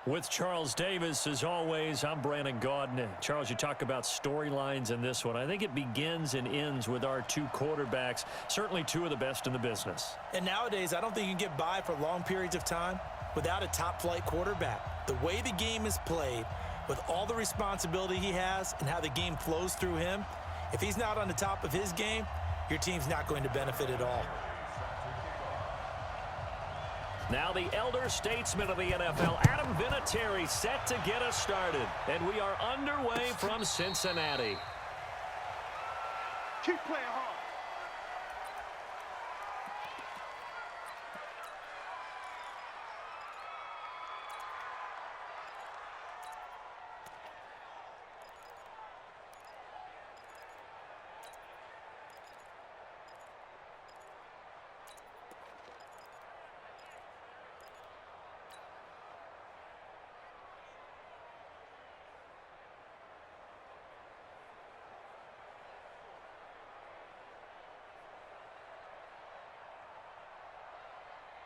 With Charles Davis, as always, I'm Brandon Gaudin. Charles, you talk about storylines in this one. I think it begins and ends with our two quarterbacks, certainly two of the best in the business. And nowadays, I don't think you can get by for long periods of time without a top-flight quarterback. The way the game is played, with all the responsibility he has and how the game flows through him, if he's not on the top of his game, your team's not going to benefit at all. Now the elder statesman of the NFL, Adam Vinatieri, set to get us started. And we are underway from Cincinnati. Keep playing hard.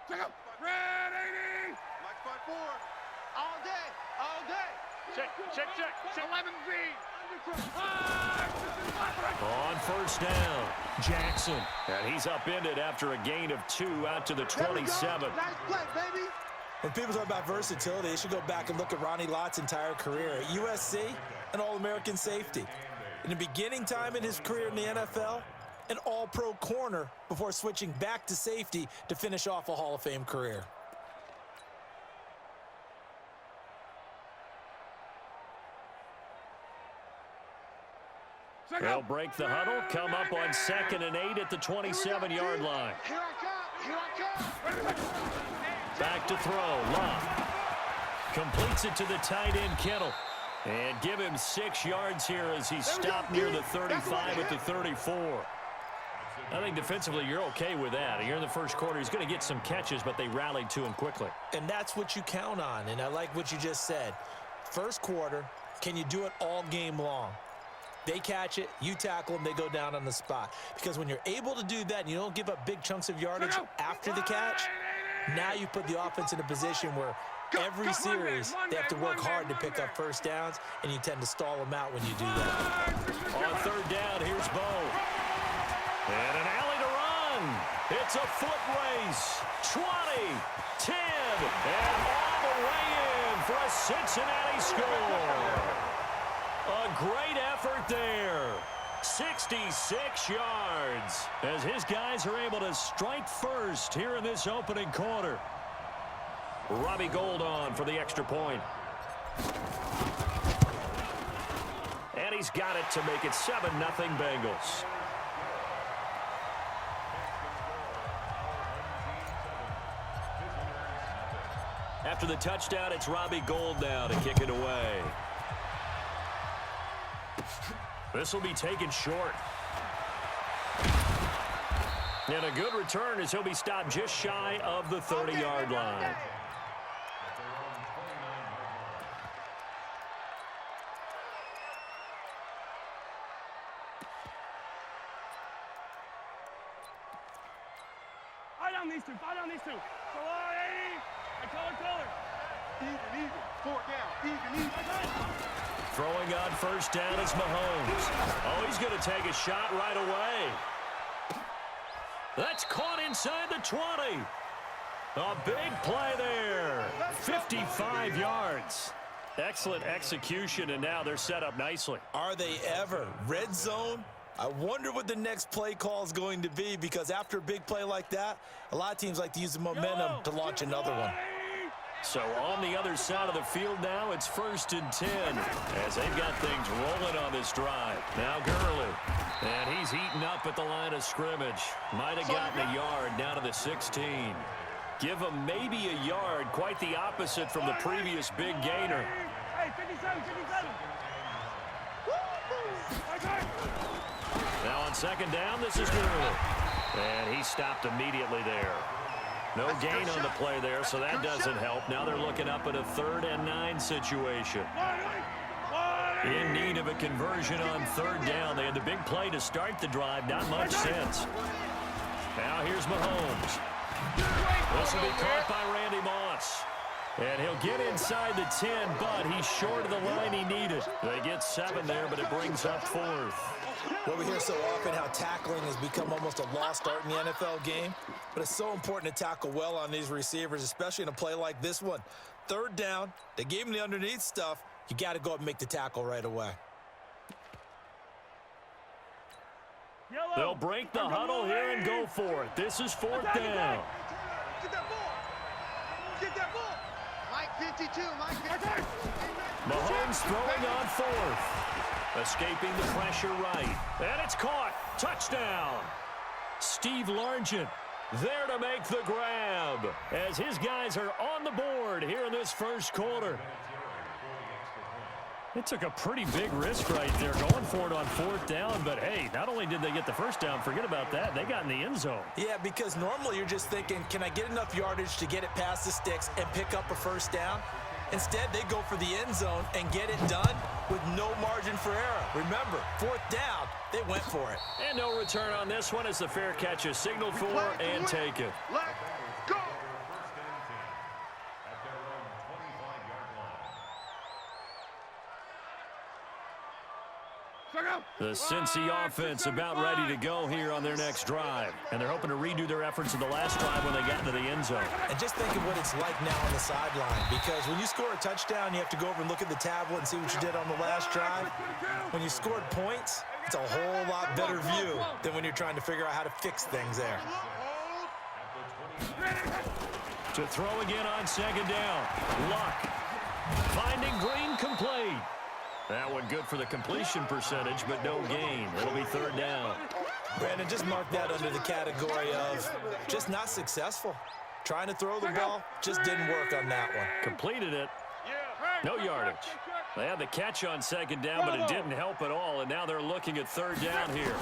Check up. Red 80. Mike 5-4. All day. All day. Check. 11Z. On first down, Jackson. And he's upended after a gain of 2 out to the 27. Nice play, baby. When people talk about versatility, they should go back and look at Ronnie Lott's entire career. At USC, an All-American safety. In the beginning time in his career in the NFL, an all-pro corner before switching back to safety to finish off a Hall of Fame career. They'll break the huddle, come up on 2nd and 8 at the 27-yard line. Here I come. Back to throw, Love. Completes it to the tight end, Kittle. And give him 6 yards here as he stopped near the 35 at the 34. I think defensively you're okay with that. You're in the first quarter. He's going to get some catches, but they rallied to him quickly. And that's what you count on, and I like what you just said. First quarter, can you do it all game long? They catch it, you tackle them, they go down on the spot. Because when you're able to do that and you don't give up big chunks of yardage after the catch, now you put the offense in a position where every series they have to work hard to pick up first downs, and you tend to stall them out when you do that. On third down, here's Bo. And an alley to run. It's a foot race. 20, 10, and all the way in for a Cincinnati score. A great effort there. 66 yards as his guys are able to strike first here in this opening quarter. Robbie Gould on for the extra point. And he's got it to make it 7-0 Bengals. After the touchdown, it's Robbie Gould now to kick it away. This will be taken short. And a good return as he'll be stopped just shy of the 30-yard line. Fire down these two. Go on, 80. I call it. Even. 4 down. Even. Throwing on first down is Mahomes. Oh, he's going to take a shot right away. That's caught inside the 20. A big play there. 55 yards. Excellent execution, and now they're set up nicely. Are they ever? Red zone? I wonder what the next play call is going to be, because after a big play like that, a lot of teams like to use the momentum to launch another one. So on the other side of the field now, it's 1st and 10 as they've got things rolling on this drive. Now Gurley, and he's eaten up at the line of scrimmage. Might have gotten a yard down to the 16. Give him maybe a yard, quite the opposite from the previous big gainer. Hey, 57. Now on 2nd down, this is Gurley. And he stopped immediately there. No gain on the play there, so that doesn't help. Now they're looking up at a 3rd and 9 situation. In need of a conversion on 3rd down. They had the big play to start the drive. Not much sense. Now here's Mahomes. This will be caught by Randy Moss. And he'll get inside the 10, but he's short of the line he needed. They get 7 there, but it brings up 4th. Well, we hear so often how tackling has become almost a lost art in the NFL game, but it's so important to tackle well on these receivers, especially in a play like this one. 3rd down, they gave him the underneath stuff. You got to go up and make the tackle right away. They'll break the huddle here and go for it. This is 4th down. Get that ball. Get that ball. Mike 52, Mike 52. Mahomes throwing on 4th. Escaping the pressure right. And it's caught. Touchdown. Steve Largent there to make the grab as his guys are on the board here in this first quarter. It took a pretty big risk right there going for it on 4th down, but hey, not only did they get the first down, forget about that, they got in the end zone. Yeah, because normally you're just thinking, can I get enough yardage to get it past the sticks and pick up a first down? Instead, they go for the end zone and get it done with no margin for error. Remember, 4th down, they went for it. And no return on this one as the fair catch is signaled for and taken. Let's go. The Cincy offense about ready to go here on their next drive. And they're hoping to redo their efforts in the last drive when they got into the end zone. And just think of what it's like now on the sideline, because when you score a touchdown, you have to go over and look at the tablet and see what you did on the last drive. When you scored points, it's a whole lot better view than when you're trying to figure out how to fix things there. To throw again on 2nd down. Luck finding Green complete. That one good for the completion percentage, but no gain. It'll be 3rd down. Brandon, just mark that under the category of just not successful. Trying to throw the ball, just didn't work on that one. Completed it. No yardage. They had the catch on 2nd down, but it didn't help at all, and now they're looking at 3rd down here.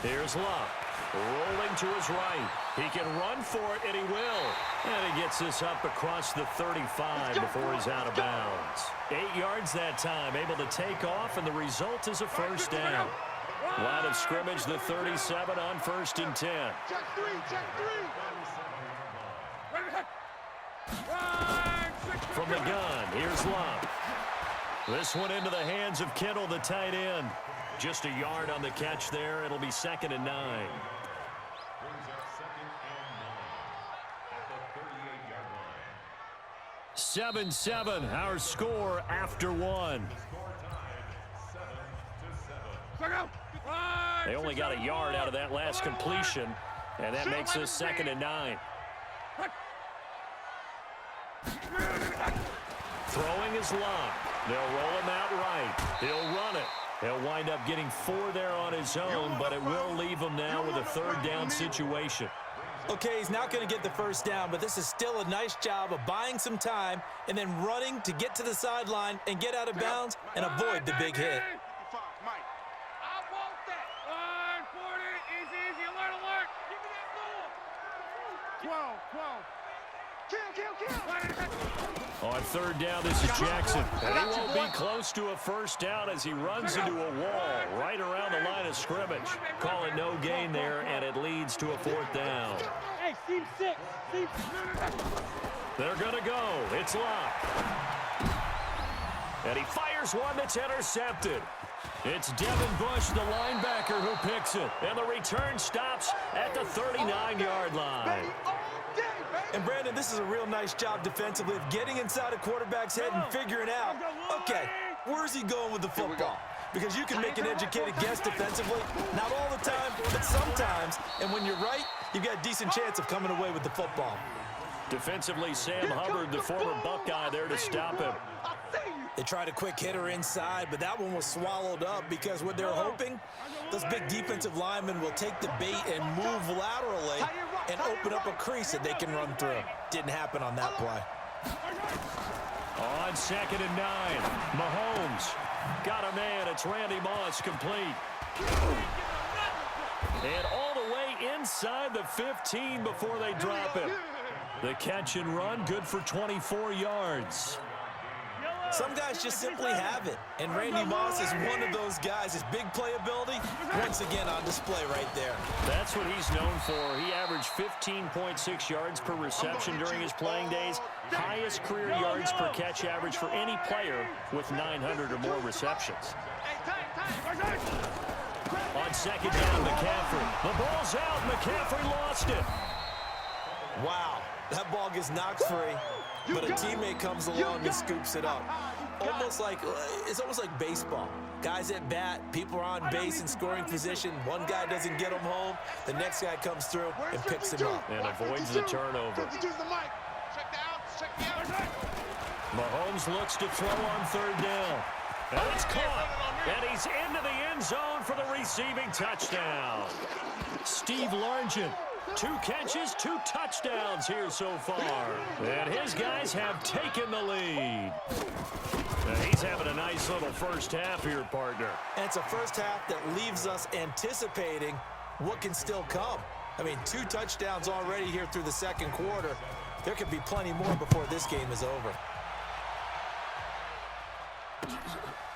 Here's Luck. Rolling to his right. He can run for it, and he will. And he gets this up across the 35 before he's out of bounds. 8 yards that time, able to take off, and the result is a first down. Line of scrimmage, the 37 on 1st and 10. Check 3, check 3. From the gun, here's Luck. This one into the hands of Kittle, the tight end. Just a yard on the catch there. It'll be 2nd and 9. 7-7, our score after 1. They only got a yard out of that last completion, and that makes us 2nd and 9. Throwing is Luck. They'll roll him out right. He'll run it. He'll wind up getting 4 there on his own, but it will leave him now with a 3rd down situation. Okay, he's not going to get the first down, but this is still a nice job of buying some time and then running to get to the sideline and get out of bounds and avoid the big hit. Mike. I want that. 140 is easy. Alert, alert. Give me that ball. 12. Kill. On 3rd down, this is Jackson. And he won't be close to a first down as he runs into a wall right around the line of scrimmage. Calling no gain there, and it leads to a 4th down. Hey, Steve 6. They're going to go. It's Luck. And he fires one that's intercepted. It's Devin Bush, the linebacker, who picks it. And the return stops at the 39-yard line. And, Brandon, this is a real nice job defensively of getting inside a quarterback's head and figuring out, okay, where's he going with the football? Because you can make an educated guess defensively, not all the time, but sometimes. And when you're right, you've got a decent chance of coming away with the football. Defensively, Sam Hubbard, the former Buckeye, there to stop him. They tried a quick hitter inside, but that one was swallowed up because what they're hoping, those big defensive linemen will take the bait and move laterally and open up a crease that they can run through. Didn't happen on that play. On 2nd and 9, Mahomes got a man. It's Randy Moss complete. And all the way inside the 15 before they drop him. The catch and run, good for 24 yards. Some guys just simply have it, and Randy Moss is one of those guys. His big playability, once again on display right there. That's what he's known for. He averaged 15.6 yards per reception during his playing days. Highest career yards per catch average for any player with 900 or more receptions. On second down, McCaffrey. The ball's out. McCaffrey lost it. Wow, that ball gets knocked free, but a teammate comes along and scoops it up. It's almost like baseball. Guys at bat, people are on base in scoring position. One guy doesn't get him home. The next guy comes through and picks him up. And avoids the turnover. Mahomes looks to throw on third down. And it's caught. And he's into the end zone for the receiving touchdown. Steve Largent. 2 catches, 2 touchdowns here so far. And his guys have taken the lead. And he's having a nice little first half here, partner. And it's a first half that leaves us anticipating what can still come. I mean, 2 touchdowns already here through the second quarter. There could be plenty more before this game is over.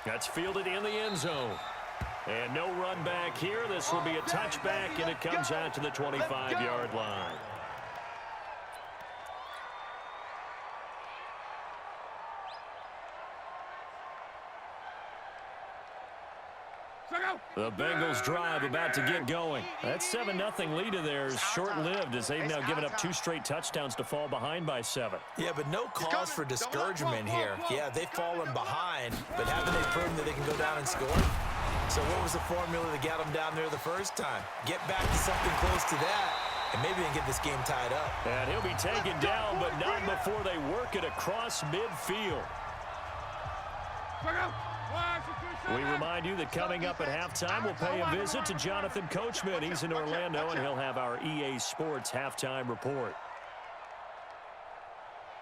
That's fielded in the end zone. And no run back here. This will be a touchback, and it comes out to the 25-yard line. The Bengals drive about to get going. That 7-0 lead of theirs short-lived as they've now given up 2 straight touchdowns to fall behind by 7. Yeah, but no cause for discouragement here. Yeah, they've fallen behind, but haven't they proven that they can go down and score? So what was the formula that got them down there the first time? Get back to something close to that, and maybe they can get this game tied up. And he'll be taken down, but not before they work it across midfield. We remind you that coming up at halftime, we'll pay a visit to Jonathan Coachman. He's in Orlando, and he'll have our EA Sports halftime report.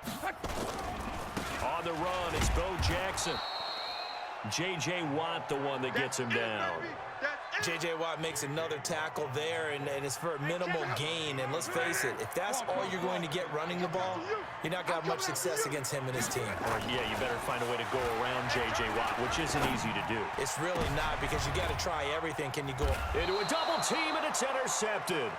On the run, it's Bo Jackson. J.J. Watt, the one that gets him down. J.J. Watt makes another tackle there, and it's for a minimal gain. And let's face it, if that's all you're going to get running the ball, you're not going to have much success against him and his team. Or, yeah, you better find a way to go around J.J. Watt, which isn't easy to do. It's really not, because you got to try everything. Can you go into a double team, and it's intercepted.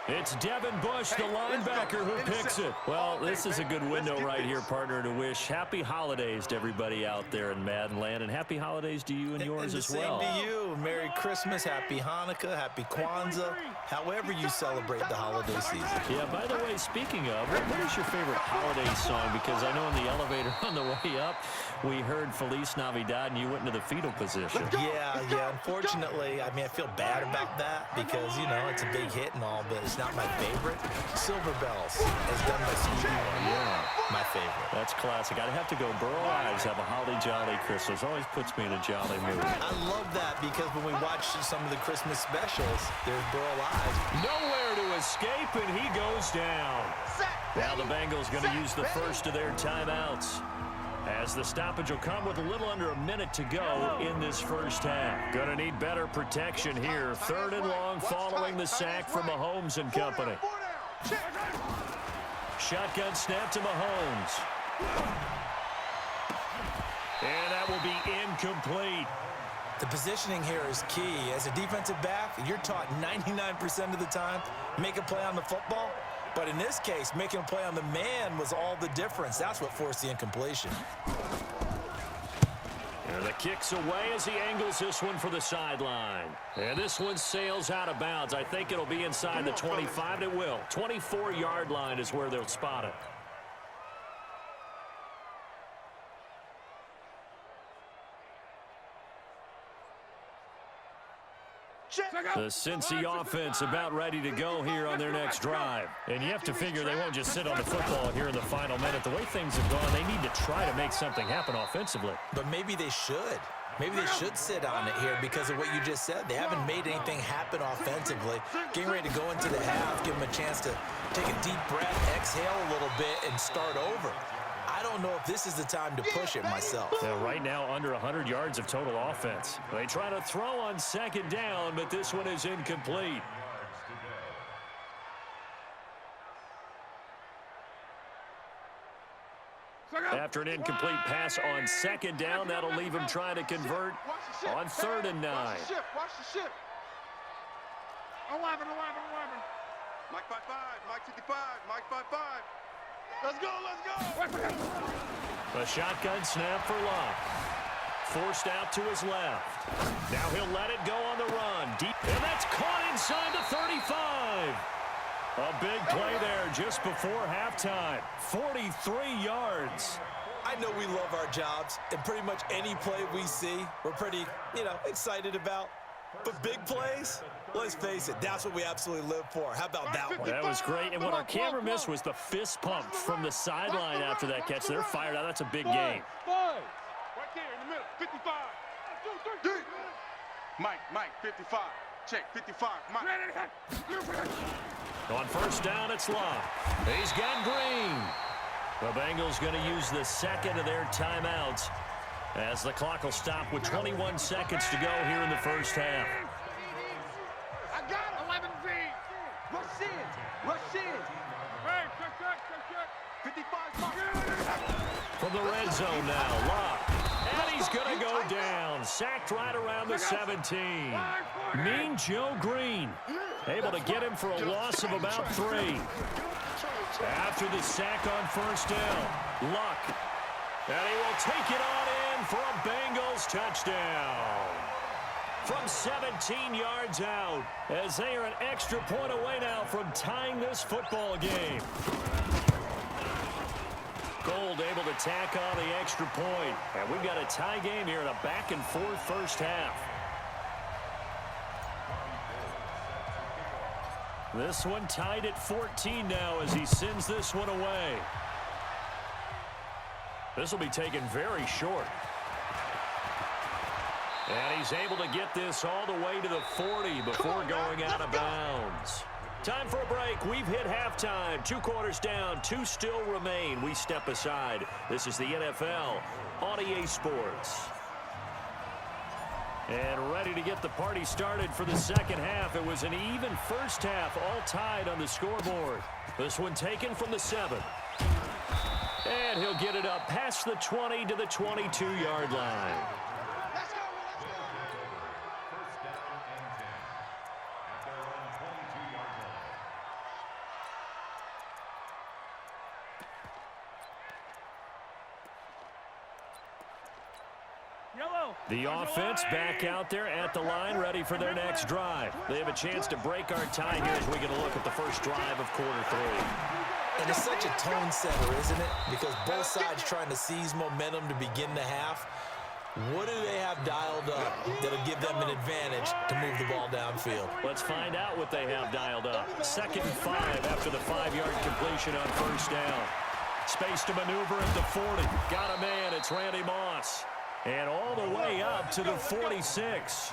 It's Devin Bush, the linebacker, who picks it. Well, this is a good window right here, partner, to wish happy holidays to everybody out there in Madden land, and happy holidays to you and yours as well. Same to you. Merry Christmas, Happy Hanukkah, Happy Kwanzaa, however you celebrate the holiday season. Yeah, by the way, speaking of, what is your favorite holiday song? Because I know in the elevator on the way up, we heard Feliz Navidad, and you went into the fetal position. Yeah, unfortunately, I mean, I feel bad about that because, you know, it's a big hit and all, but it's not my favorite. Silver Bells, as done by Stevie Wonder. Yeah, my favorite. That's classic. I'd have to go Burl Ives, have a holly jolly Christmas. Always puts me in a jolly mood. I love that because when we watch some of the Christmas specials, there's Burl Ives. Nowhere to escape, and he goes down. Now the Bengals going to use the first of their timeouts, as the stoppage will come with a little under a minute to go in this first half. Going to need better protection here. 3rd and long following the sack from Mahomes and company. Shotgun snap to Mahomes. And that will be incomplete. The positioning here is key. As a defensive back, you're taught 99% of the time, make a play on the football. But in this case, making a play on the man was all the difference. That's what forced the incompletion. And the kick's away as he angles this one for the sideline. And this one sails out of bounds. I think it'll be inside the 25, and it will. 24-yard line is where they'll spot it. The Cincy offense about ready to go here on their next drive. And you have to figure they won't just sit on the football here in the final minute. The way things have gone, they need to try to make something happen offensively. But maybe they should. Maybe they should sit on it here because of what you just said. They haven't made anything happen offensively. Getting ready to go into the half, give them a chance to take a deep breath, exhale a little bit, and start over. I don't know if this is the time to push it myself. Yeah, right now, under 100 yards of total offense. They try to throw on second down, but this one is incomplete. after an incomplete pass on second down. That'll leave him trying to convert on 3rd and 9. Watch the ship. 11. Mike 5-5, Mike 55, Mike 5-5. Let's go. A shotgun snap for Luck. Forced out to his left. Now he'll let it go on the run. Deep, and that's caught inside the 35. A big play there just before halftime. 43 yards. I know we love our jobs, and pretty much any play we see, we're pretty, excited about. But big plays, let's face it, that's what we absolutely live for. How about that one? That was great, and what our camera missed was the fist pump from the sideline after that catch. They're fired out. That's a big game. Right there in the middle, 55. Mike, 55. Check, 55. Mike. On 1st down, it's Love. He's got Green. The Bengals going to use the second of their timeouts as the clock will stop with 21 seconds to go here in the first half. I got it. 11 feet. Rush in. Hey, check. 55. From the red zone now, Love. And he's going to go down. Sacked right around the 17. Mean Joe Green able to get him for a loss of about 3. After the sack on 1st down, Luck. And he will take it on in for a Bengals touchdown. From 17 yards out, as they are an extra point away now from tying this football game. Gold able to tack on the extra point. And we've got a tie game here in a back-and-forth first half. This one tied at 14 now as he sends this one away. This will be taken very short. And he's able to get this all the way to the 40 before going out of bounds. Time for a break. We've hit halftime. 2 quarters down. 2 still remain. We step aside. This is the NFL on EA Sports. And ready to get the party started for the second half. It was an even first half, all tied on the scoreboard. This one taken from the 7. And he'll get it up past the 20 to the 22-yard line. The offense back out there at the line, ready for their next drive. They have a chance to break our tie here as we get a look at the first drive of quarter 3. And it's such a tone setter, isn't it? Because both sides trying to seize momentum to begin the half. What do they have dialed up that'll give them an advantage to move the ball downfield? Let's find out what they have dialed up. 2nd and 5 after the 5-yard completion on 1st down. Space to maneuver at the 40. Got a man. It's Randy Moss. And all the way up to the 46.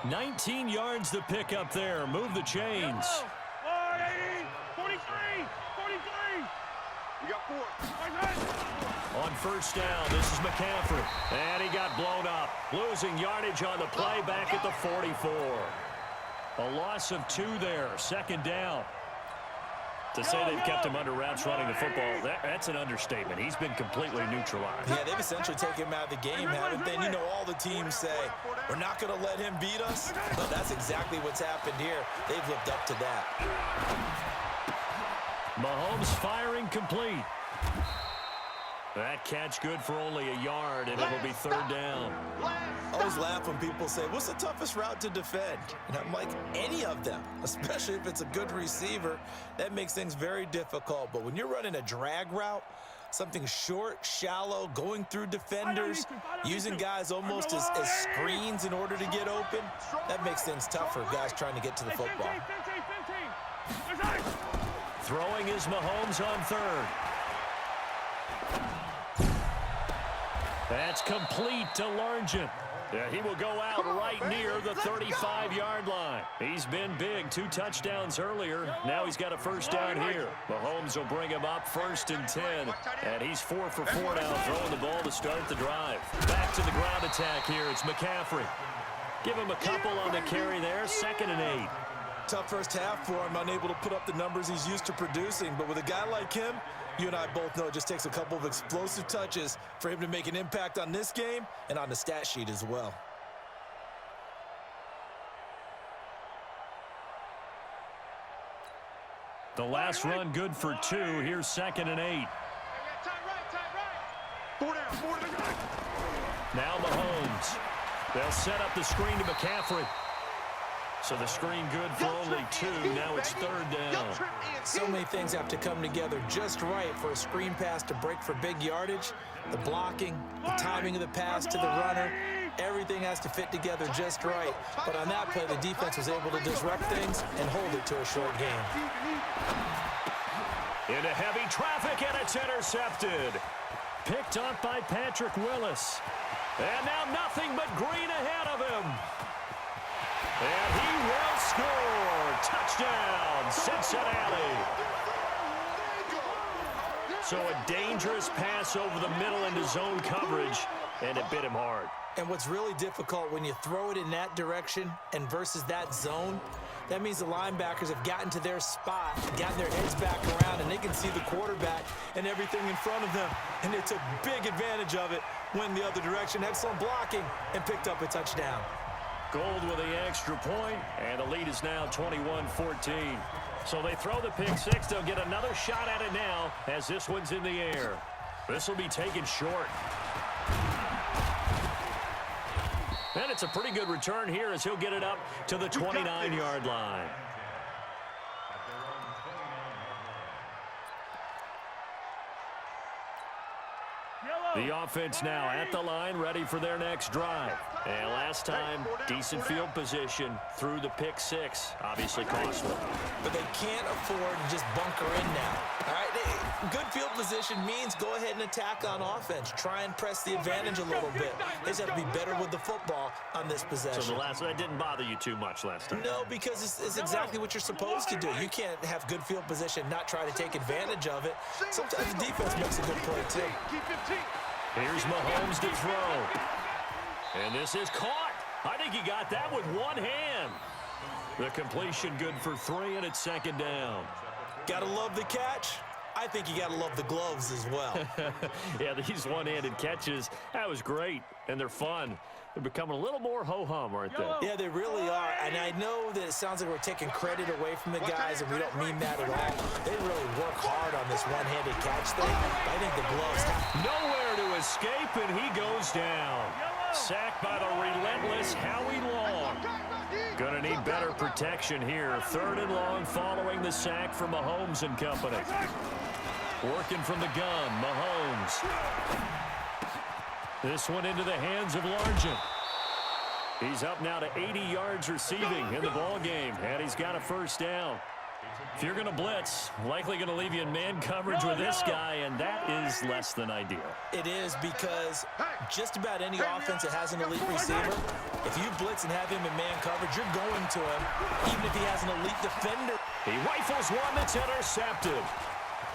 19 yards to pick up there. Move the chains. 43. You got 4. On 1st down, this is McCaffrey. And he got blown up. Losing yardage on the play back at the 44. A loss of 2 there. 2nd down. To say they've kept him under wraps running the football, that's an understatement. He's been completely neutralized. Yeah, they've essentially taken him out of the game, haven't they? And all the teams say, we're not going to let him beat us. But that's exactly what's happened here. They've lived up to that. Mahomes firing complete. That catch good for only a yard, and it'll be 3rd down. I always laugh when people say, what's the toughest route to defend? And I'm like, any of them, especially if it's a good receiver. That makes things very difficult. But when you're running a drag route, something short, shallow, going through defenders, using guys almost as screens in order to get open, that makes things tough for guys trying to get to the football. Throwing is Mahomes on 3rd. That's complete to Largent. Yeah, he will go out right near the 35-yard line. He's been big. 2 touchdowns earlier. Now he's got a 1st down here. Mahomes will bring him up 1st and 10. And he's 4 for 4 now, throwing the ball to start the drive. Back to the ground attack here. It's McCaffrey. Give him a couple on the carry there. 2nd and 8. Tough first half for him, unable to put up the numbers he's used to producing. But with a guy like him, You and I both know it just takes a couple of explosive touches for him to make an impact on this game and on the stat sheet as well. The last run good for 2. Here's 2nd and 8. Now Mahomes. They'll set up the screen to McCaffrey. So the screen good for only 2. Now it's 3rd down. So many things have to come together just right for a screen pass to break for big yardage. The blocking, the timing of the pass to the runner, everything has to fit together just right. But on that play, the defense was able to disrupt things and hold it to a short game. Into heavy traffic, and it's intercepted. Picked up by Patrick Willis. And now nothing but green ahead of him. And he will score. Touchdown, Cincinnati. So a dangerous pass over the middle into zone coverage, and it bit him hard. And what's really difficult when you throw it in that direction and versus that zone, that means the linebackers have gotten to their spot, gotten their heads back around, and they can see the quarterback and everything in front of them. And they took big advantage of it, went the other direction, excellent blocking, and picked up a touchdown. Gold with the extra point, and the lead is now 21-14. So they throw the pick six. They'll get another shot at it now as this one's in the air. This will be taken short. And it's a pretty good return here as he'll get it up to the 29-yard line. The offense now at the line, ready for their next drive. And last time, decent field position through the pick six. Obviously costly. But they can't afford to just bunker in now. All right, good field position means go ahead and attack on offense. Try and press the advantage a little bit. They just have to be better with the football on this possession. So that didn't bother you too much last time? No, because it's exactly what you're supposed to do. You can't have good field position and not try to take advantage of it. Sometimes the defense makes a good play, too. Here's Mahomes to throw. And this is caught. I think he got that with one hand. The completion good for 3, and it's 2nd down. Gotta love the catch. I think you gotta love the gloves as well. Yeah, these one-handed catches, that was great, and they're fun. They're becoming a little more ho-hum, aren't they? Yeah, they really are. And I know that it sounds like we're taking credit away from the guys, and we don't mean that at all. They really work hard on this one-handed catch thing. I think the gloves have... Nowhere to escape, and he goes down. Sacked by the relentless Howie Long. Gonna need better protection here. 3rd and long following the sack from Mahomes and company. Working from the gun, Mahomes. This one into the hands of Largent. He's up now to 80 yards receiving in the ball game, and he's got a 1st down. If you're going to blitz, likely going to leave you in man coverage with this guy, and that is less than ideal. It is because just about any offense that has an elite receiver, if you blitz and have him in man coverage, you're going to him, even if he has an elite defender. He rifles one that's intercepted.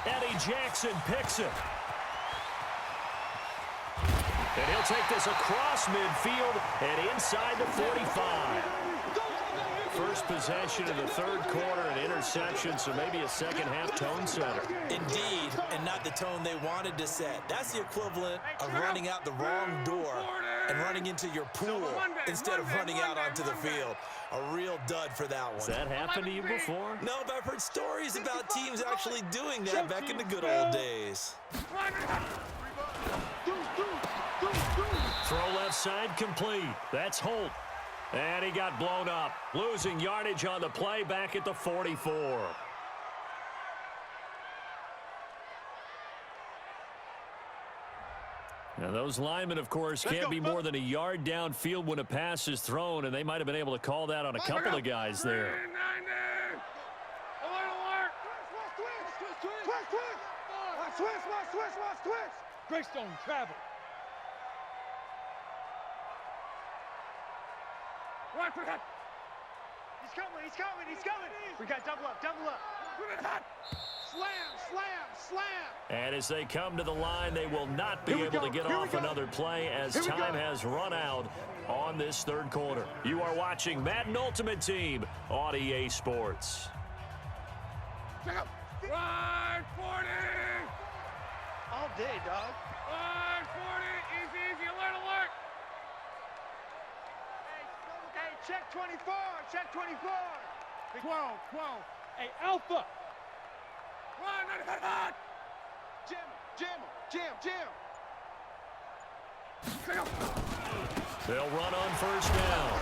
Eddie Jackson picks it. And he'll take this across midfield and inside the 45. First possession of the 3rd quarter, an interception, so maybe a second-half tone setter. Indeed, and not the tone they wanted to set. That's the equivalent of running out the wrong door and running into your pool instead of running out onto the field. A real dud for that one. Has that happened to you before? No, but I've heard stories about teams actually doing that back in the good old days. Throw left side complete. That's Holt. And he got blown up. Losing yardage on the play back at the 44. Now those linemen, of course, can't be more than a yard downfield when a pass is thrown, and they might have been able to call that on a couple of guys there. Greystone travel. Right for that. He's coming, he's coming, he's coming. We got double up, double up. Slam, slam, slam. And as they come to the line, they will not be able to get off another play as time has run out on this 3rd quarter. You are watching Madden Ultimate Team on EA Sports. Check up. Right 40. all day, dog. 140, easy, alert, alert. Hey, check 24, check 24. 12. Hey, Alpha. Run, hot. Jam. They'll run on first down.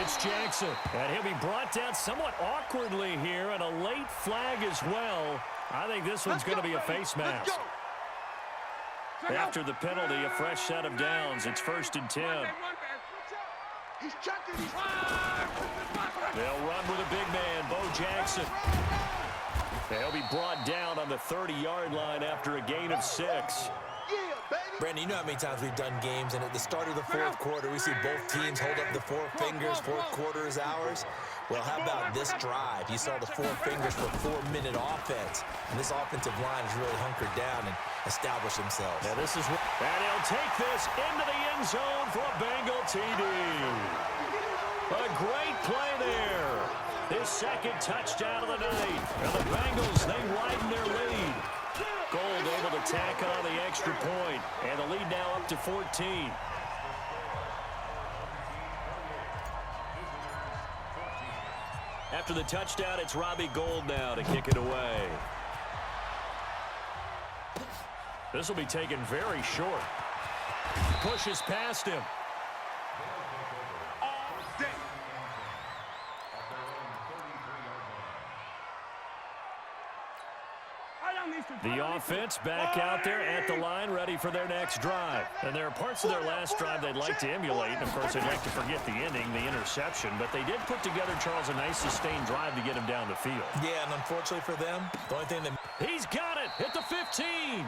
It's Jackson, and he'll be brought down somewhat awkwardly here, and a late flag as well. I think this one's going to be a face mask. After the penalty, a fresh set of downs. It's 1st and 10. He's checking. They'll run with a big man, Bo Jackson. They'll be brought down on the 30-yard line after a gain of 6. Yeah, baby. Brandon, you know how many times we've done games, and at the start of the fourth quarter, we see both teams hold up the four fingers, fourth quarter is ours. Well, how about this drive? You saw the four fingers for 4-minute offense, and this offensive line has really hunkered down and established themselves. Now this is, and he'll take this into the end zone for a Bengal TD. A great play there. His second touchdown of the night. And the Bengals, they widen their lead. Gold able to tack on the extra point, and the lead now up to 14. After the touchdown, it's Robbie Gould now to kick it away. This will be taken very short. Pushes past him. The offense back out there at the line, ready for their next drive. And there are parts of their last drive they'd like to emulate. And, of course, they'd like to forget the ending, the interception. But they did put together, Charles, a nice sustained drive to get him down the field. Yeah, and unfortunately for them, the only thing that... He's got it at the 15.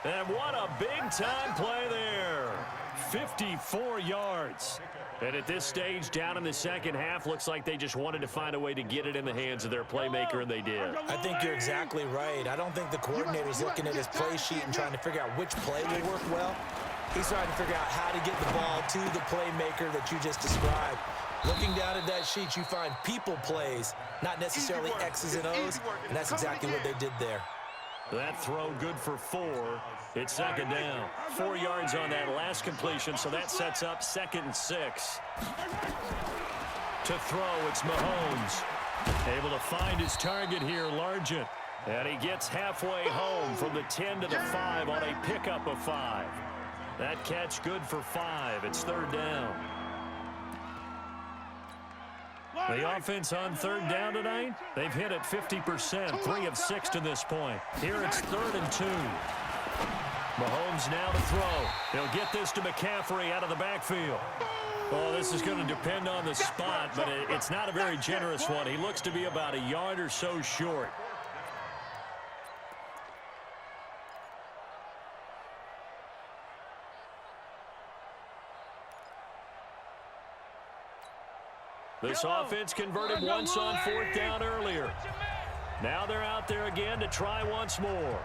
And what a big-time play there. 54 yards. And at this stage, down in the second half, looks like they just wanted to find a way to get it in the hands of their playmaker, and they did. I think you're exactly right. I don't think the coordinator's looking at his play sheet and trying to figure out which play will work well. He's trying to figure out how to get the ball to the playmaker that you just described. Looking down at that sheet, you find people plays, not necessarily X's and O's, and that's exactly what they did there. That throw good for 4. It's second down. 4 yards on that last completion, so that sets up 2nd and 6. To throw, it's Mahomes. Able to find his target here, Largent. And he gets halfway home from the 10 to the 5 on a pickup of 5. That catch good for 5. It's 3rd down. The offense on 3rd down tonight, they've hit it 50%, 3 of 6 to this point. Here it's 3rd and 2. Mahomes now to throw. He'll get this to McCaffrey out of the backfield. Oh, this is going to depend on the spot, but it's not a very generous one. He looks to be about a yard or so short. This offense converted once on 4th down earlier. Now they're out there again to try once more.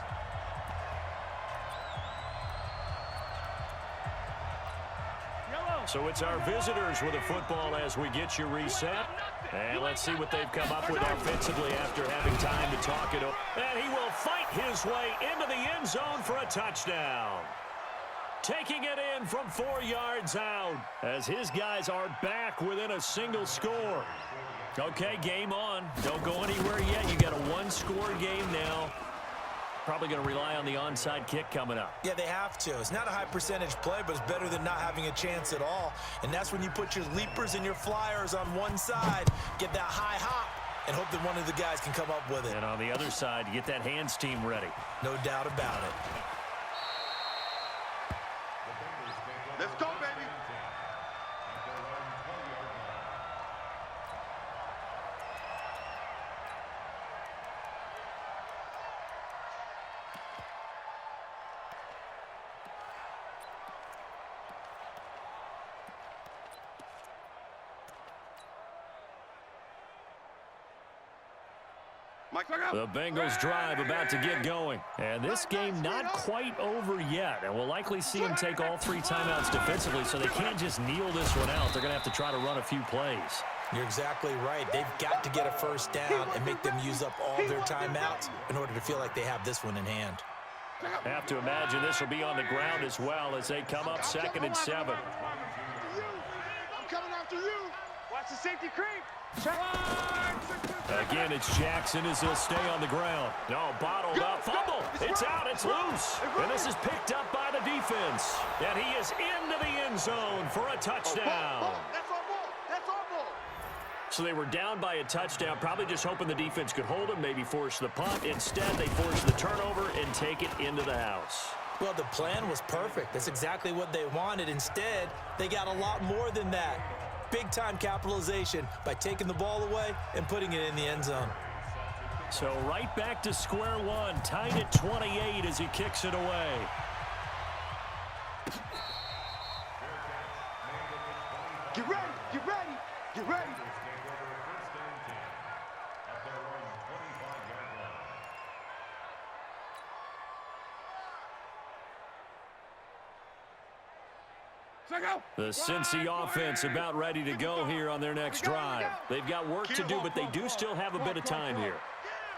So it's our visitors with the football as we get you reset. And let's see what they've come up with offensively after having time to talk it over. And he will fight his way into the end zone for a touchdown. Taking it in from 4 yards out as his guys are back within a single score. Okay, game on. Don't go anywhere yet. You got a one-score game now. Probably going to rely on the onside kick coming up. Yeah, they have to. It's not a high percentage play, but it's better than not having a chance at all. And that's when you put your leapers and your flyers on one side, get that high hop, and hope that one of the guys can come up with it. And on the other side, get that hands team ready. No doubt about it. Let's go, baby. The Bengals drive about to get going. And this game not quite over yet. And we'll likely see them take all 3 timeouts defensively, so they can't just kneel this one out. They're going to have to try to run a few plays. You're exactly right. They've got to get a first down and make them use up all their timeouts in order to feel like they have this one in hand. Have to imagine this will be on the ground as well as they come up 2nd and 7. I'm coming after you. Watch the safety creep. Again, it's Jackson as he'll stay on the ground. No, bottled up, fumble. It's out, it's loose. And this is picked up by the defense. And he is into the end zone for a touchdown. That's our ball. That's our ball. So they were down by a touchdown, probably just hoping the defense could hold him, maybe force the punt. Instead, they force the turnover and take it into the house. Well, the plan was perfect. That's exactly what they wanted. Instead, they got a lot more than that. Big-time capitalization by taking the ball away and putting it in the end zone. So right back to square one, tied at 28 as he kicks it away. Get ready. Get ready. Get ready. The Cincy offense about ready to go here on their next drive. They've got work to do, but they do still have a bit of time here.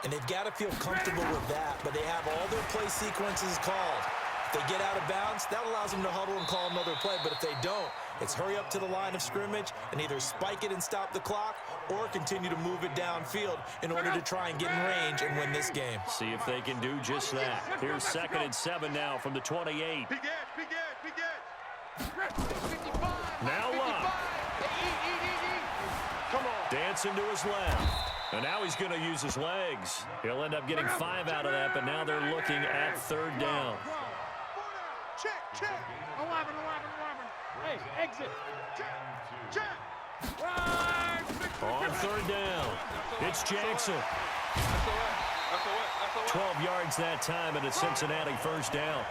And they've got to feel comfortable with that, but they have all their play sequences called. If they get out of bounds, that allows them to huddle and call another play, but if they don't, it's hurry up to the line of scrimmage and either spike it and stop the clock or continue to move it downfield in order to try and get in range and win this game. See if they can do just that. Here's 2nd and 7 now from the 28. Big edge, big edge, big edge. Now Luck. Come on. Dancing to his left. And now he's going to use his legs. He'll end up getting 5 out of that, but now they're looking at 3rd down. Check, check. 11. Hey, exit. Check. On 3rd down, it's Jackson. 12 yards that time and a Cincinnati 1st down.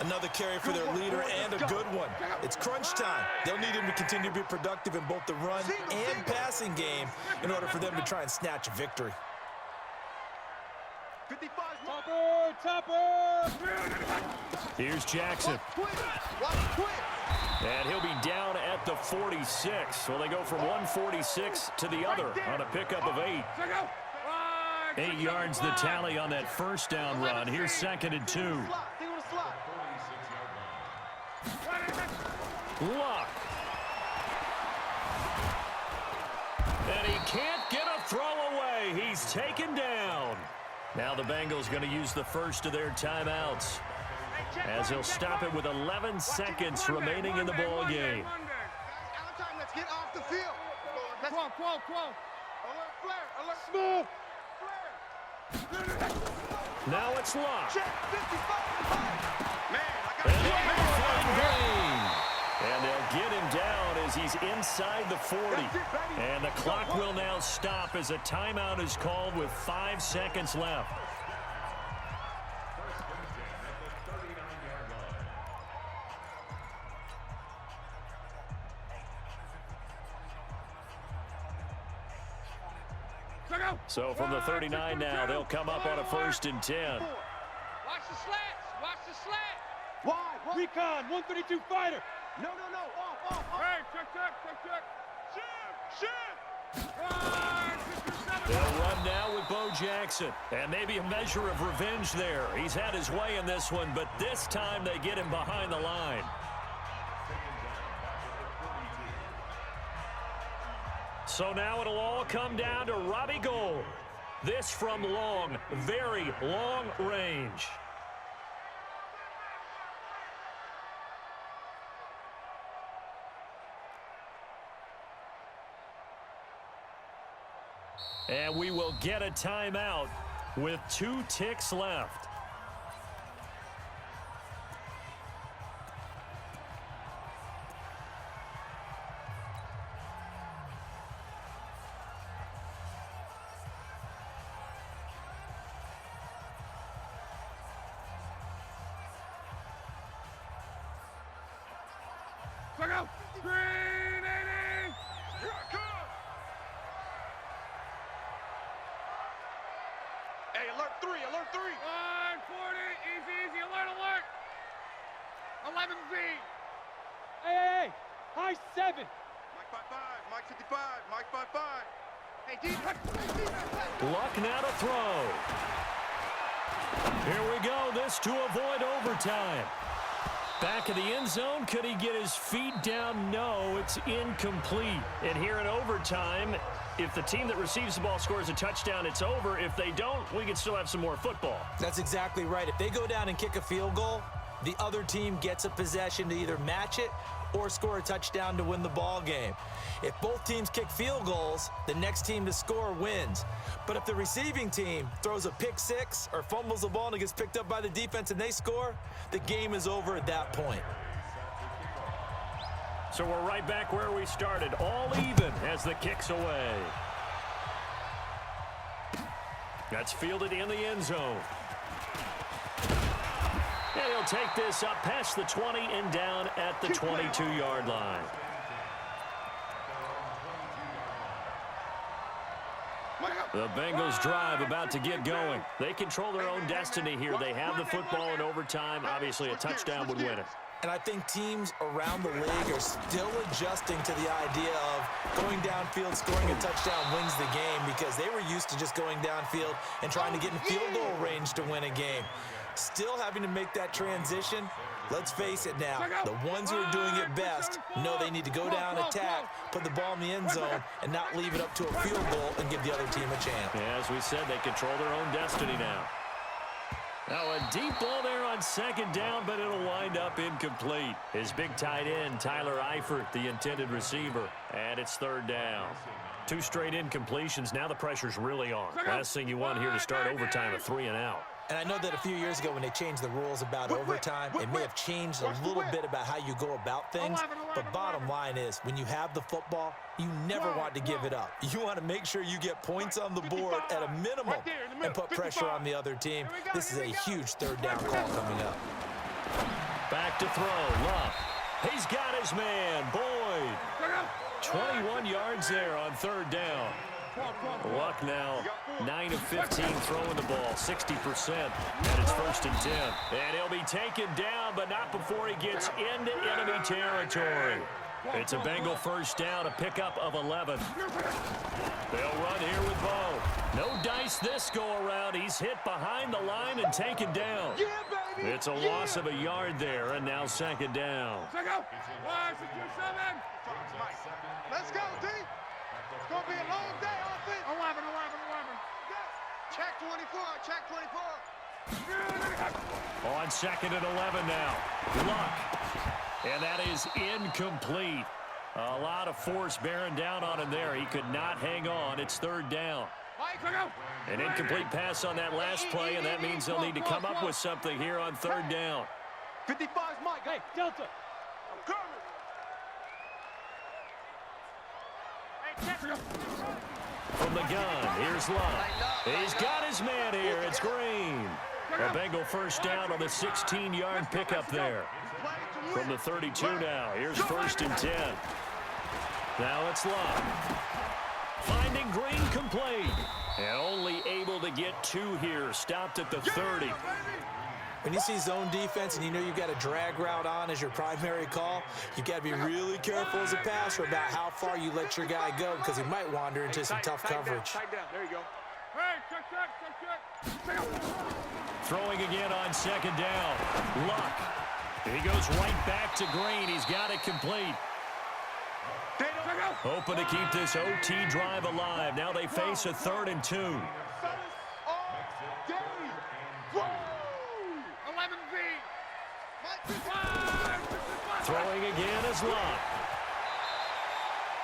Another carry for their leader and a good one. It's crunch time. They'll need him to continue to be productive in both the run and passing game in order for them to try and snatch a victory. 55. Topper! Here's Jackson. And he'll be down at the 46. So they go from 146 to the other on a pickup of 8. 8 yards the tally on that 1st down run. Here's 2nd and 2. Luck. And he can't get a throw away. He's taken down. Now the Bengals going to use the first of their timeouts as he'll stop it with 11 seconds remaining in the ball game. Let's get off the field. 12. Alert flare. Alert smooth. Now it's Luck. Check. 55. Man, I And got they'll find Green. And they'll get him down as he's inside the 40. And the clock will now stop as a timeout is called with 5 seconds left. So from the 39 now, they'll come up on a 1st and 10. Watch the slats. Watch the slat. Wide. Recon, 132 fighter. No. Off. Hey, check. Shoot. They'll run now with Bo Jackson. And maybe a measure of revenge there. He's had his way in this one, but this time they get him behind the line. So now it'll all come down to Robbie Gould. This from long, very long range. And we will get a timeout with 2 ticks left. Look out! Green 80! Here I come. Hey, alert 3. 140, easy, alert. 11 feet. Hey, high 7. Mike 55. Mike 55. Mike 55. Hey, D. Luck now to throw. Here we go. This to avoid overtime. Back of the end zone. Could he get his feet down? No, it's incomplete. And here in overtime, if the team that receives the ball scores a touchdown, it's over. If they don't, we can still have some more football. That's exactly right. If they go down and kick a field goal, the other team gets a possession to either match it or score a touchdown to win the ball game. If both teams kick field goals, the next team to score wins. But if the receiving team throws a pick six or fumbles the ball and it gets picked up by the defense and they score, the game is over at that point. So we're right back where we started, all even as the kick's away. That's fielded in the end zone. And he'll take this up past the 20 and down at the 22-yard line. The Bengals drive about to get going. They control their own destiny here. They have the football in overtime. Obviously, a touchdown would win it. And I think teams around the league are still adjusting to the idea of going downfield, scoring a touchdown wins the game, because they were used to just going downfield and trying to get in field goal range to win a game. Still having to make that transition. Let's face it now, the ones who are doing it best know they need to go down, attack, put the ball in the end zone, and not leave it up to a field goal and give the other team a chance. Yeah, as we said, they control their own destiny now. Now a deep ball there on second down, but it'll wind up incomplete. His big tight end, Tyler Eifert, the intended receiver, and it's third down. 2 straight incompletions. Now the pressure's really on. Last thing you want here to start overtime, a 3 and out. And I know that a few years ago when they changed the rules about overtime, it may have changed a little bit about how you go about things. But bottom line is, when you have the football, you never want to give it up. You want to make sure you get points on the board at a minimum and put pressure on the other team. This is a huge third down call coming up. Back to throw. Luck. He's got his man, Boyd. 21 yards there on third down. Luck now 9 of 15 throwing the ball, 60%, and it's first and 10. And he'll be taken down, but not before he gets into enemy territory. It's a Bengal first down, a pickup of 11. They'll run here with Bo. No dice this go-around. He's hit behind the line and taken down. It's a loss of a yard there, and now second down. Let's go, D. It's going to be a long day, offense. 11. Check 24, check 24. On second and 11 now. Luck. And that is incomplete. A lot of force bearing down on him there. He could not hang on. It's third down. An incomplete pass on that last play, and that means they'll need to come up with something here on third down. 55's Mike. Hey, Delta. I'm coming. From the gun, here's Luck. He's got his man here. It's Green. A Bengal first down on the 16-yard pickup there. From the 32 now, here's first and 10. Now it's Luck. Finding Green complete. And only able to get 2 here. Stopped at the 30. When you see zone defense and you know you've got a drag route on as your primary call, you've got to be really careful as a passer about how far you let your guy go, because he might wander into some tough coverage. There you go. Hey, check. Throwing again on second down. Luck. He goes right back to Green. He's got it complete. Hoping to keep this OT drive alive. Now they face a 3rd and 2. Throwing again is Luck.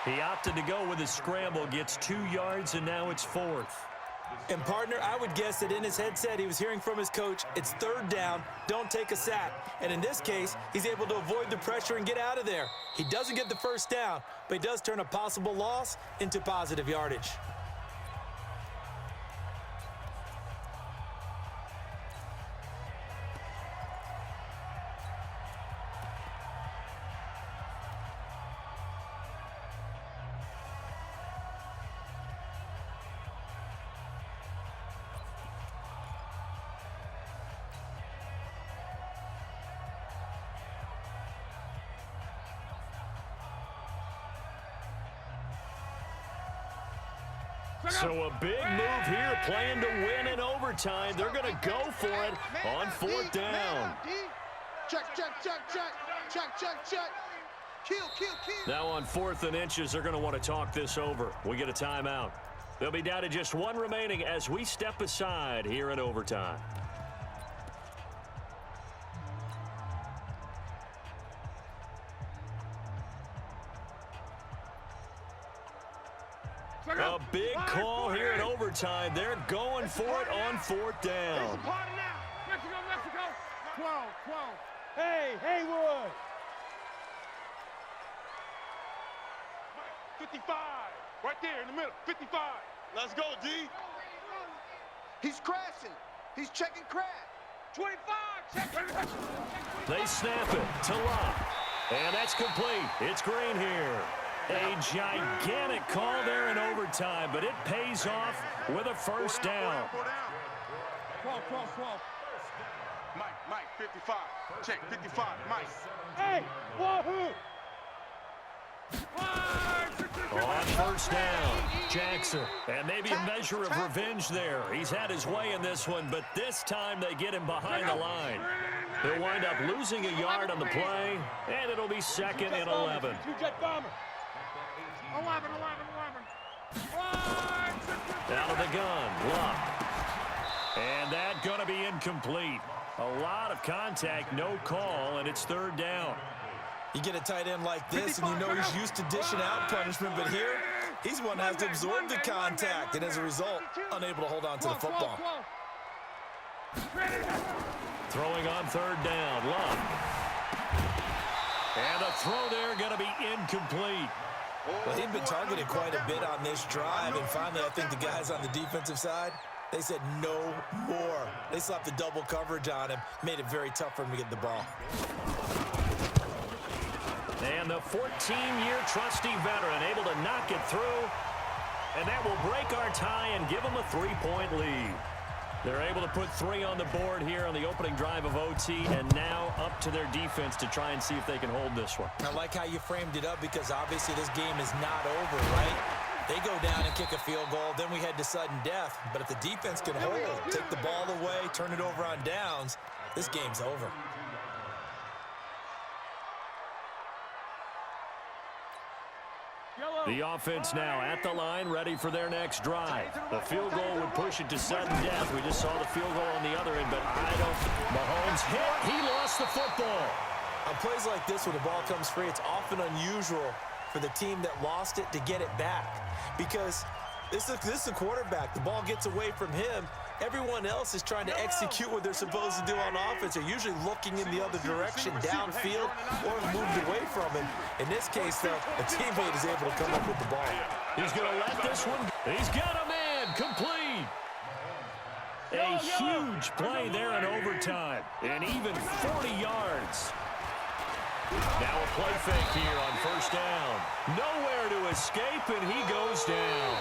He opted to go with his scramble, gets 2 yards, and now it's 4th. And partner, I would guess that in his headset he was hearing from his coach, it's third down, don't take a sack. And in this case, he's able to avoid the pressure and get out of there. He doesn't get the first down, but he does turn a possible loss into positive yardage. So a big move here, playing to win in overtime. They're going to go for it on fourth down. Check, check, check, check. Check, check, check. Kill, kill, kill. Now on 4th and inches, they're going to want to talk this over. We get a timeout. They'll be down to just one remaining as we step aside here in overtime. A big call here in overtime. They're going for it on 4th down. Mexico, Mexico. 12, 12. Hey, Haywood. 55. Right there in the middle. 55. Let's go, D. He's crashing. He's checking crash. 25. Check. They snap it to Locke. And that's complete. It's Green here. A gigantic call there in overtime, but it pays off with a first down. 12, 12, 12. Mike, 55. Check, 55. Mike. Hey, wahoo. On first down, Jackson. And maybe a measure of revenge there. He's had his way in this one, but this time they get him behind the line. He'll wind up losing a yard on the play, and it'll be 2nd and 11. Two-jet bomber. 11. Out of the gun, Locke. And that going to be incomplete. A lot of contact, no call, and it's 3rd down. You get a tight end like this, and you know he's used to dishing out punishment, but here, he's one that has to absorb the contact, and as a result, unable to hold on to the football. Throwing on 3rd down, Locke. And the throw there going to be incomplete. Well, he'd been targeted quite a bit on this drive, and finally I think the guys on the defensive side, they said no more. They slapped the double coverage on him, made it very tough for him to get the ball. And the 14-year trusty veteran able to knock it through, and that will break our tie and give them a 3-point lead. They're able to put 3 on the board here on the opening drive of OT, and now up to their defense to try and see if they can hold this one. I like how you framed it up because obviously this game is not over, right? They go down and kick a field goal, then we head to sudden death. But if the defense can hold, take the ball away, turn it over on downs, this game's over. The offense now at the line, ready for their next drive. The field goal would push it to sudden death. We just saw the field goal on the other end, but Mahomes hit. He lost the football. On plays like this, when the ball comes free, it's often unusual for the team that lost it to get it back. Because this is a quarterback. The ball gets away from him. Everyone else is trying to execute what they're supposed to do on offense. They're usually looking in the other direction, downfield, or moved away from him. In this case, though, a teammate is able to come up with the ball. He's going to let this one go. He's got a man complete. A huge play there in overtime, and even 40 yards. Now a play fake here on first down. Nowhere to escape, and he goes down.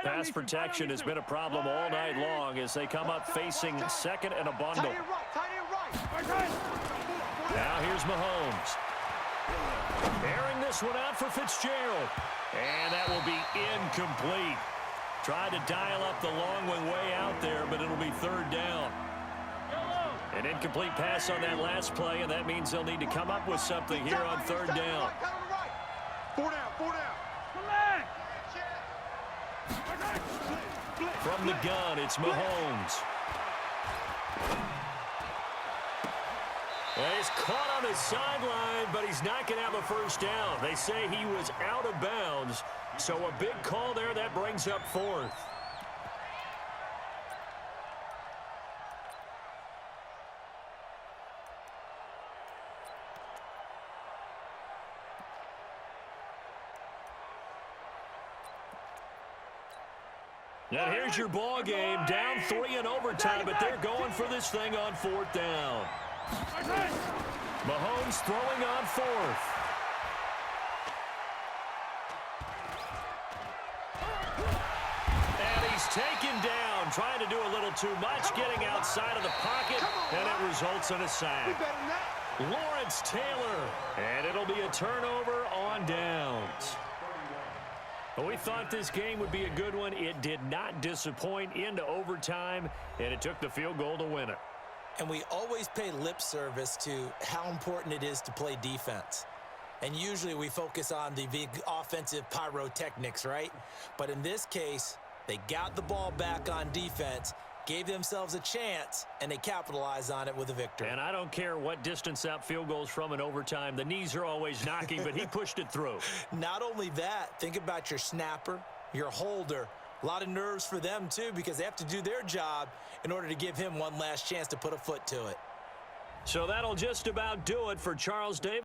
Pass protection has been a problem all night long as they come up facing second and a bundle. Now here's Mahomes. Airing this this one out for Fitzgerald. And that will be incomplete. Tried to dial up the long one way out there, but it'll be third down. An incomplete pass on that last play, and that means they'll need to come up with something here on third down. 4 down, 4 down. From the gun, it's Mahomes. Well, he's caught on the sideline, but he's not going to have a first down. They say he was out of bounds, so a big call there. That brings up fourth. And here's your ball game, down 3 in overtime, but they're going for this thing on fourth down. Mahomes throwing on fourth. And he's taken down, trying to do a little too much, getting outside of the pocket, and it results in a sack. Lawrence Taylor, and it'll be a turnover on downs. Well, we thought this game would be a good one. It did not disappoint into overtime, and it took the field goal to win it. And we always pay lip service to how important it is to play defense. And usually we focus on the big offensive pyrotechnics, right? But in this case, they got the ball back on defense, gave themselves a chance, and they capitalized on it with a victory. And I don't care what distance that field goes from in overtime. The knees are always knocking, but he pushed it through. Not only that, think about your snapper, your holder. A lot of nerves for them, too, because they have to do their job in order to give him one last chance to put a foot to it. So that'll just about do it for Charles Davis.